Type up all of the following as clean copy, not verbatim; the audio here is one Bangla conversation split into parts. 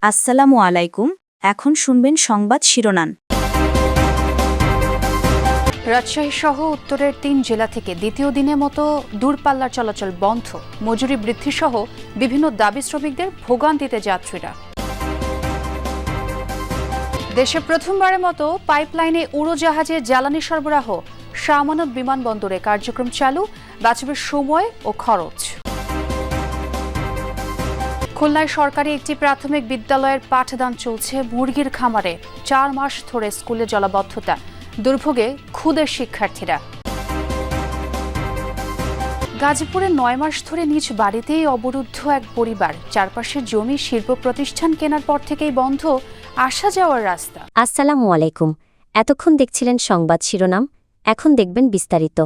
আসসালামু আলাইকুম। এখন শুনবেন সংবাদ শিরোনাম। রাজশাহী সহ উত্তরের ৩ জেলা থেকে দ্বিতীয় দিনের মতো দূরপাল্লার চলাচল বন্ধ। মজুরি বৃদ্ধি সহ বিভিন্ন দাবি শ্রমিকদের ভোগান্তিতে যাত্রীরা। দেশে প্রথমবারের মতো পাইপলাইনে উড়োজাহাজে জ্বালানি সরবরাহ। শাহ আমানত বিমানবন্দরে কার্যক্রম চালু, বাঁচবে সময় ও খরচ। খুলনায় সরকারি একটি প্রাথমিক বিদ্যালয়ের পাঠদান চলছে মুরগির খামারে। ৪ মাস ধরে স্কুলে জলাবদ্ধতা, দুর্ভোগে ক্ষুদে শিক্ষার্থীরা। গাজীপুরে ৯ মাস ধরে নিজ বাড়িতেই অবরুদ্ধ এক পরিবার। চারপাশের জমি শিল্প প্রতিষ্ঠান কেনার পর থেকেই বন্ধ আসা যাওয়ার রাস্তা। আসসালামু আলাইকুম। এতক্ষণ দেখছিলেন সংবাদ শিরোনাম, এখন দেখবেন বিস্তারিত।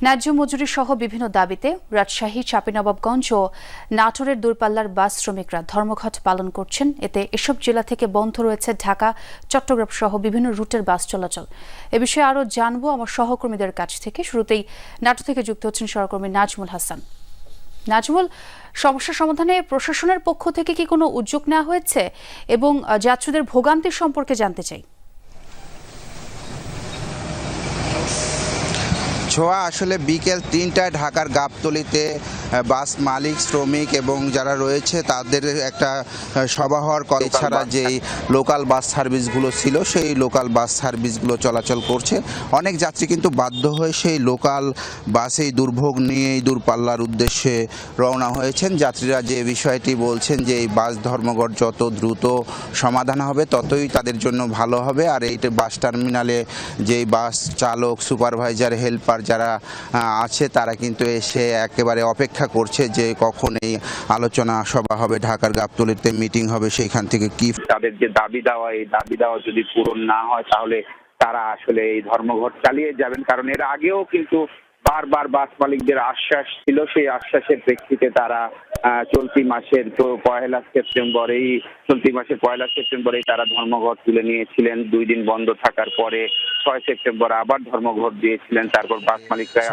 ন্যায্য মজুরি সহ বিভিন্ন দাবিতে রাজশাহী, চাঁপাইনবাবগঞ্জ ও নাটোরের দূরপাল্লার বাস শ্রমিকরা ধর্মঘট পালন করছেন। এতে এসব জেলা থেকে বন্ধ রয়েছে ঢাকা, চট্টগ্রাম সহ বিভিন্ন রুটের বাস চলাচল। এ বিষয়ে আরও জানবো আমার সহকর্মীদের কাছ থেকে। শুরুতেই নাটোর থেকে যুক্ত হচ্ছেন সহকর্মী নাজমুল হাসান। নাজমুল, সমস্যা সমাধানে প্রশাসনের পক্ষ থেকে কি কোনো উদ্যোগ নেওয়া হয়েছে এবং যাত্রীদের ভোগান্তি সম্পর্কে জানতে চাই। ছোঁয়া আসলে বিকেল ৩টায় ঢাকার গাবতলীতে বাস মালিক, শ্রমিক এবং যারা রয়েছে তাদের একটা সভা হওয়ার কথা। এছাড়া যেই লোকাল বাস সার্ভিসগুলো ছিল সেই লোকাল বাস সার্ভিসগুলো চলাচল করছে। অনেক যাত্রী কিন্তু বাধ্য হয়ে সেই লোকাল বাসেই দুর্ভোগ নিয়েই দূরপাল্লার উদ্দেশ্যে রওনা হয়েছেন। যাত্রীরা যে বিষয়টি বলছেন যে এই বাস ধর্মঘট যত দ্রুত সমাধান হবে ততই তাদের জন্য ভালো হবে। আর এই বাস টার্মিনালে যেই বাস চালক, সুপারভাইজার, হেল্পার যারা আছে তারা কিন্তু এসে একেবারে অপেক্ষা করছে যে কখন এই আলোচনা সভা হবে, ঢাকার গাবতলীতে মিটিং হবে, সেইখান থেকে কি তাদের যে দাবি দেওয়া, এই দাবি দেওয়া যদি পূরণ না হয় তাহলে তারা আসলে এই ধর্মঘট চালিয়ে যাবেন। কারণ এর আগেও কিন্তু বারবার বাস মালিকদের আশ্বাস ছিল, সেই আশ্বাসের প্রেক্ষিতে তারা চলতি মাসের পয়লা সেপ্টেম্বরেই তারা ধর্মঘট তুলে নিয়েছিলেন। 2 দিন বন্ধ থাকার পরে 6 সেপ্টেম্বর আবার ধর্মঘট দিয়েছিলেন। তারপর বাস মালিকরা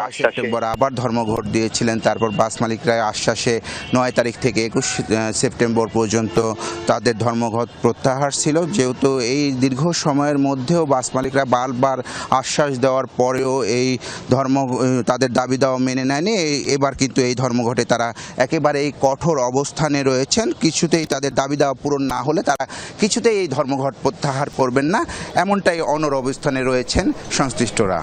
বাস মালিকরা আশ্বাসে 9 তারিখ থেকে 21 সেপ্টেম্বর পর্যন্ত তাদের ধর্মঘট প্রত্যাহার ছিল। যেহেতু এই দীর্ঘ সময়ের মধ্যেও বাস মালিকরা বারবার আশ্বাস দেওয়ার পরেও এই তাদের দাবি দেওয়া মেনে নেয়নি। এবার কিন্তু এই ধর্মঘটে তারা একেবারেই কঠোর অবস্থানে রয়েছেন। কিছুতেই তাদের দাবি দেওয়া পূরণ না হলে তারা কিছুতেই এই ধর্মঘট প্রত্যাহার করবেন না, এমনটাই অনড় অবস্থানে রয়েছেন সংশ্লিষ্টরা।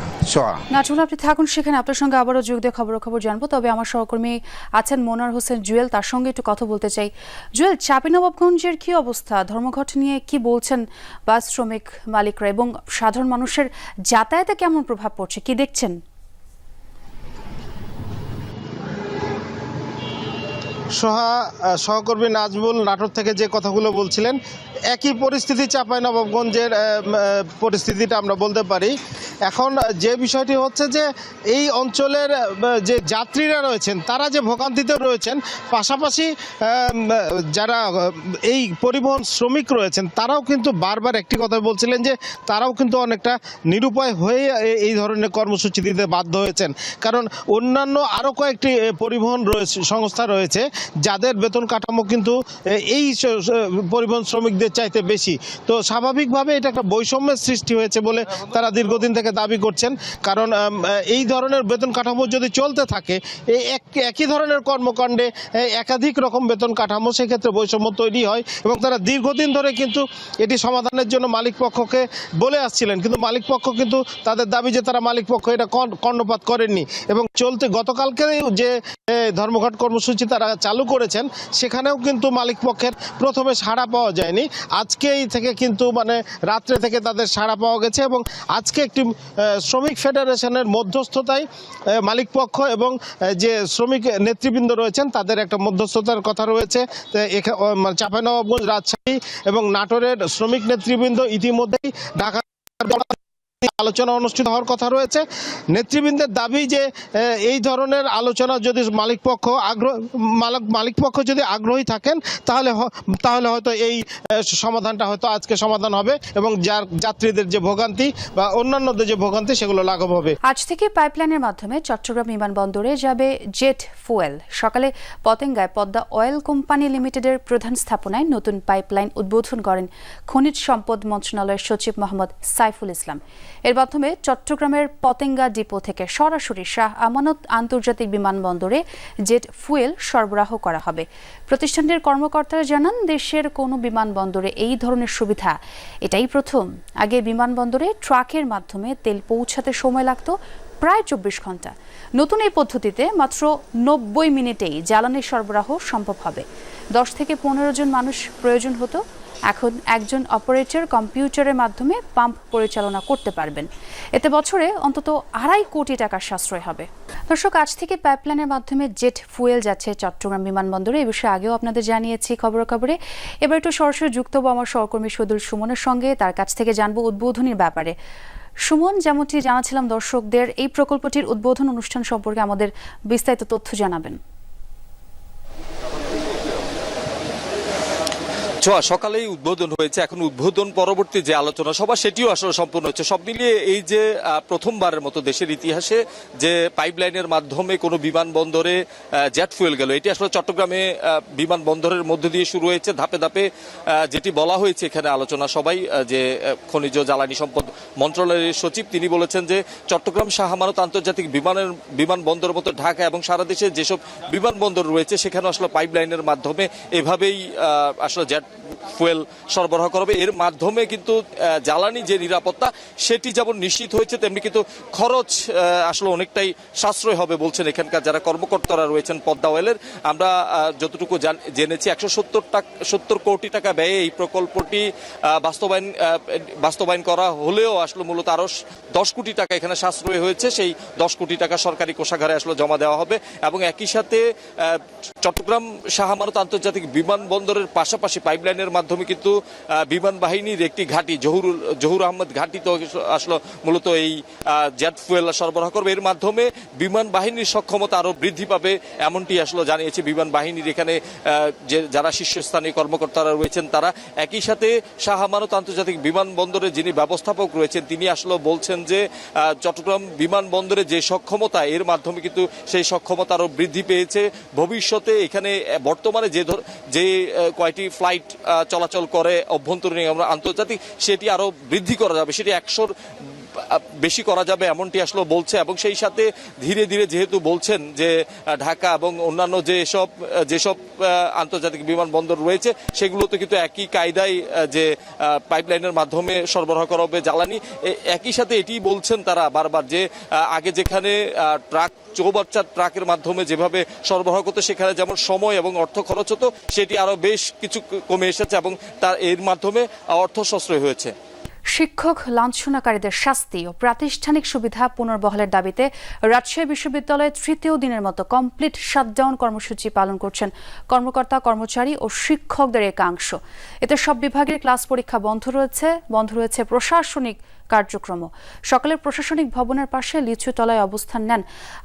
নাজমুল, আপনি থাকুন সেখানে, আপনার সঙ্গে আবারও যোগ দিয়ে খবর জানবো। তবে আমার সহকর্মী আছেন মনোয়ার হোসেন জুয়েল, তার সঙ্গে একটু কথা বলতে চাই। জুয়েল, চাঁপাইনবাবগঞ্জের কি অবস্থা? ধর্মঘট নিয়ে কি বলছেন বাস শ্রমিক মালিকরা এবং সাধারণ মানুষের যাতায়াতে কেমন প্রভাব পড়ছে, কি দেখছেন? সহকর্মী নাজমুল নাটোর থেকে যে কথাগুলো বলছিলেন, একই পরিস্থিতি চাঁপাইনবাবগঞ্জের পরিস্থিতিটা আমরা বলতে পারি। এখন যে বিষয়টি হচ্ছে যে এই অঞ্চলের যে যাত্রীরা রয়েছেন তারা যে ভোগান্তিতে রয়েছেন, পাশাপাশি যারা এই পরিবহন শ্রমিক রয়েছেন তারাও কিন্তু বারবার একটি কথা বলছিলেন যে তারাও কিন্তু অনেকটা নিরুপায় হয়ে এই ধরনের কর্মসূচি দিতে বাধ্য হয়েছেন। কারণ অন্যান্য আরও কয়েকটি পরিবহন সংস্থা রয়েছে যাদের বেতন কাঠামো কিন্তু এই পরিবহন শ্রমিকদের চাইতে বেশি। তো স্বাভাবিকভাবে এটা একটা বৈষম্যের সৃষ্টি হয়েছে বলে তারা দীর্ঘদিন থেকে দাবি করছেন। কারণ এই ধরনের বেতন কাঠামো যদি চলতে থাকে, একই ধরনের কর্মকাণ্ডে একাধিক রকম বেতন কাঠামো, সেক্ষেত্রে বৈষম্য তৈরি হয়। এবং তারা দীর্ঘদিন ধরে কিন্তু এটি সমাধানের জন্য মালিক পক্ষকে বলে আসছিলেন, কিন্তু মালিক পক্ষ কিন্তু তাদের দাবি যে তারা মালিক পক্ষ এটা কর্ণপাত করেননি। এবং গতকালকে যে ধর্মঘট কর্মসূচি তারা চালু করেছেন সেখানেও কিন্তু মালিক পক্ষের প্রথমে সাড়া পাওয়া যায়নি। আজকেই থেকে কিন্তু রাত্রে থেকে তাদের সাড়া পাওয়া গেছে এবং আজকে একটি শ্রমিক ফেডারেশনের মধ্যস্থতায় মালিক পক্ষ এবং যে শ্রমিক নেতৃবৃন্দ রয়েছেন তাদের একটা মধ্যস্থতার কথা রয়েছে। চাঁপাইনবাবগঞ্জ, রাজশাহী এবং নাটোরের শ্রমিক নেতৃবৃন্দ ইতিমধ্যেই ঢাকা আলোচনা অনুষ্ঠিত হওয়ার কথা রয়েছে। নেতৃবৃন্দের দাবি যে এই ধরনের আলোচনা যদি মালিক পক্ষ যদি আগ্রহী থাকেন তাহলে হয়তো এই সমাধানটা হয়তো আজকে সমাধান হবে এবং যাত্রীদের যে ভোগান্তি বা অন্যান্যদের যে ভোগান্তি সেগুলো লাঘব হবে। আজ থেকে পাইপলাইনের মাধ্যমে চট্টগ্রাম বিমানবন্দরে যাবে জেট ফুয়েল। সকালে পতেঙ্গায় পদ্মা অয়েল কোম্পানি লিমিটেডের প্রধান স্থাপনায় নতুন পাইপলাইন উদ্বোধন করেন খনিজ সম্পদ মন্ত্রণালয়ের সচিব মোহাম্মদ সাইফুল ইসলাম। এর মাধ্যমে চট্টগ্রামের পতেঙ্গা ডিপো থেকে সরাসরি শাহ আমানত আন্তর্জাতিক বিমানবন্দরে জেট ফুয়েল সরবরাহ করা হবে। প্রতিষ্ঠানটির কর্মকর্তারা জানান, দেশের কোনো বিমানবন্দরে এই ধরনের সুবিধা এটাই প্রথম। আগে বিমানবন্দরে ট্রাকের মাধ্যমে তেল পৌঁছাতে সময় লাগত প্রায় 24 ঘন্টা। নতুন এই পদ্ধতিতে মাত্র 90 মিনিটেই জ্বালানি সরবরাহ সম্ভব হবে। 10 থেকে 15 জন মানুষ প্রয়োজন হতো, এখন একজন অপারেটর কম্পিউটারের মাধ্যমে পাম্প পরিচালনা করতে পারবেন। এতে বছরে অন্তত 2.5 কোটি টাকার সাশ্রয় হবে। দর্শক, আজ থেকে পাইপলাইনের মাধ্যমে জেট ফুয়েল যাচ্ছে চট্টগ্রাম বিমানবন্দরে। এই বিষয়ে আগেও আপনাদের জানিয়েছি খবরে। এবার একটু সরাসরি যুক্ত হবো আমার সহকর্মী শহীদুল সুমনের সঙ্গে। তার কাছ থেকে জানবো উদ্বোধনীর ব্যাপারে। সুমন, যেমনটি জানাচ্ছিলাম দর্শকদের, এই প্রকল্পটির উদ্বোধন অনুষ্ঠান সম্পর্কে আমাদের বিস্তারিত তথ্য জানাবেন। সকালেই উদ্বোধন হয়েছে, এখন উদ্বোধন পরবর্তী যে আলোচনা সভা সেটিও আসলে সম্পূর্ণ হচ্ছে। সব মিলিয়ে এই যে প্রথমবারের মতো দেশের ইতিহাসে যে পাইপলাইনের মাধ্যমে কোনো বিমানবন্দরে জেট ফুয়েল গেল, এটি আসলে চট্টগ্রামে বিমানবন্দরের মধ্য দিয়ে শুরু হয়েছে। ধাপে ধাপে যেটি বলা হয়েছে এখানে আলোচনা সবাই, যে খনিজ জ্বালানি সম্পদ মন্ত্রণালয়ের সচিব তিনি বলেছেন যে চট্টগ্রাম শাহ আমানত আন্তর্জাতিক বিমানবন্দরের মতো ঢাকা এবং সারা দেশে যেসব বিমানবন্দর রয়েছে সেখানে আসলে পাইপলাইনের মাধ্যমে এভাবেই আসলে জেট ফুয়েল সরবরাহ করবে। এর মাধ্যমে কিন্তু জ্বালানি যে নিরাপত্তা সেটি যেমন নিশ্চিত হয়েছে, তেমনি কিন্তু খরচ আসলে অনেকটাই সাশ্রয় হবে বলছেন এখানকার যারা কর্মকর্তারা রয়েছেন পদ্মা অয়েলের। আমরা যতটুকু জেনেছি 170 কোটি টাকা ব্যয়ে এই প্রকল্পটি বাস্তবায়ন করা হলেও আসলে মূলত আরো 10 কোটি টাকা এখানে সাশ্রয় হয়েছে। সেই 10 কোটি টাকা সরকারি কোষাগারে আসলে জমা দেওয়া হবে এবং একই সাথে চট্টগ্রাম শাহ আমানত আন্তর্জাতিক বিমানবন্দরের পাশাপাশি পাইপলাইনের মাধ্যমে কিন্তু বিমান বাহিনীর একটি ঘাঁটি জহুর আহমেদ ঘাঁটি তো আসলে মূলত এই জেট ফুয়েল সরবরাহ করবে। এর মাধ্যমে বিমান বাহিনীর সক্ষমতা আরো বৃদ্ধি পাবে এমনটি আসলে জানিয়েছে বিমান বাহিনীর এখানে যে যারা শীর্ষস্থানীয় কর্মকর্তারা রয়েছেন তারা। একই সাথে শাহ আমানত আন্তর্জাতিক বিমানবন্দরে যিনি ব্যবস্থাপক রয়েছেন তিনি আসলে বলছেন যে চট্টগ্রাম বিমানবন্দরে যে সক্ষমতা, এর মাধ্যমে কিন্তু সেই সক্ষমতা আরো বৃদ্ধি পেয়েছে। ভবিষ্যতে এখানে বর্তমানে যে কয়টি ফ্লাইট চলাচল করে অভ্যন্তরীণ এবং আন্তর্জাতিক, সেটি আরো বৃদ্ধি করা যাবে, সেটি 100 বেশি করা যাবে এমনটি আসলে বলছে। এবং সেই সাথে ধীরে ধীরে যেহেতু বলছেন যে ঢাকা এবং অন্যান্য যেসব আন্তর্জাতিক বিমানবন্দর রয়েছে সেগুলোতে কিন্তু একই কায়দায় যে পাইপলাইনের মাধ্যমে সরবরাহ করা হবে জ্বালানি। একই সাথে এটি বলছেন তারা বারবার যে আগে যেখানে চৌবাচ্চার ট্রাকের মাধ্যমে যেভাবে সরবরাহ করতো সেখানে যেমন সময় এবং অর্থ খরচ হতো, সেটি আরো বেশ কিছু কমে এসেছে এবং তার এর মাধ্যমে অর্থ সাশ্রয় হয়েছে। শিক্ষক লাঞ্ছনাকারীদের শাস্তি ও প্রাতিষ্ঠানিক সুবিধা পুনর্বহালের দাবিতে রাজশাহী বিশ্ববিদ্যালয়ে তৃতীয় দিনের মতো কমপ্লিট শাটডাউন কর্মসূচি পালন করছেন কর্মকর্তা কর্মচারী ও শিক্ষকদের একাংশ। এতে সব বিভাগের ক্লাস পরীক্ষা বন্ধ রয়েছে প্রশাসনিক কার্যক্রম। সকালে প্রশাসনিক ভবনের পাশে লিচুতলায় অবস্থান নেন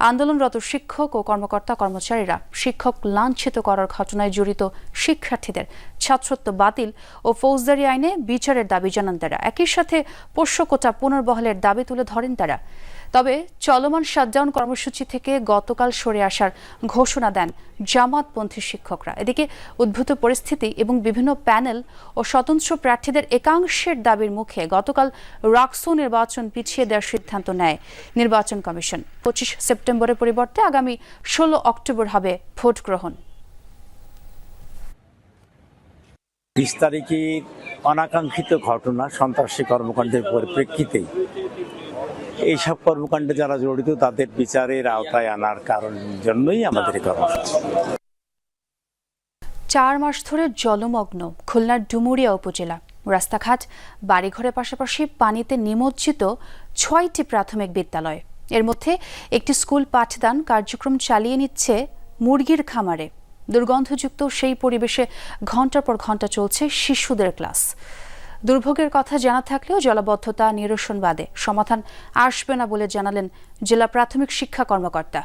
আন্দোলনরত শিক্ষক ও কর্মকর্তা কর্মচারীরা। শিক্ষক লাঞ্ছিত করার ঘটনায় জড়িত শিক্ষার্থীদের ছাত্রত্ব বাতিল ও ফৌজদারি আইনে বিচারের দাবি জানান তারা। একই সাথে পোষ্য কোটা পুনর্বহালের দাবি তুলে ধরেন তারা। তবে চলমান শাটডাউন কর্মসূচি থেকে গতকাল সরে আসার ঘোষণা দেন জামাতপন্থী শিক্ষকরা। এদিকে উদ্ভূত পরিস্থিতি এবং বিভিন্ন প্যানেল ও স্বতন্ত্র প্রার্থীদের একাংশের দাবির মুখে গতকাল রাকসু নির্বাচন পিছিয়ে দেওয়ার সিদ্ধান্ত নেয় নির্বাচন কমিশন। 25 সেপ্টেম্বরের পরিবর্তে আগামী 16 অক্টোবর হবে ভোট গ্রহণ। 20 তারিখে অনাকাঙ্ক্ষিত ঘটনা সন্ত্রাসী কর্মকাণ্ডের পরিপ্রেক্ষিতে এইসব কর্মকাণ্ডে যারা জড়িত তাদের বিচারের আওতায় আনার জন্যই আমাদের এই কর্মসূচি। 4 মাস ধরে জলমগ্ন খুলনার ডুমুরিয়া উপজেলা। রাস্তাঘাট, বাড়িঘরের পাশাপাশি পানিতে নিমজ্জিত 6টি প্রাথমিক বিদ্যালয়। এর মধ্যে একটি স্কুল পাঠদান কার্যক্রম চালিয়ে নিচ্ছে মুরগির খামারে। দুর্গন্ধযুক্ত সেই পরিবেশে ঘন্টার পর ঘন্টা চলছে শিশুদের ক্লাস। দুর্ভোগের কথা জানা থাকলেও জলাবদ্ধতা নিরসন বাদে সমাধান আসবে না বলে জানালেন জেলা প্রাথমিক শিক্ষা কর্মকর্তা।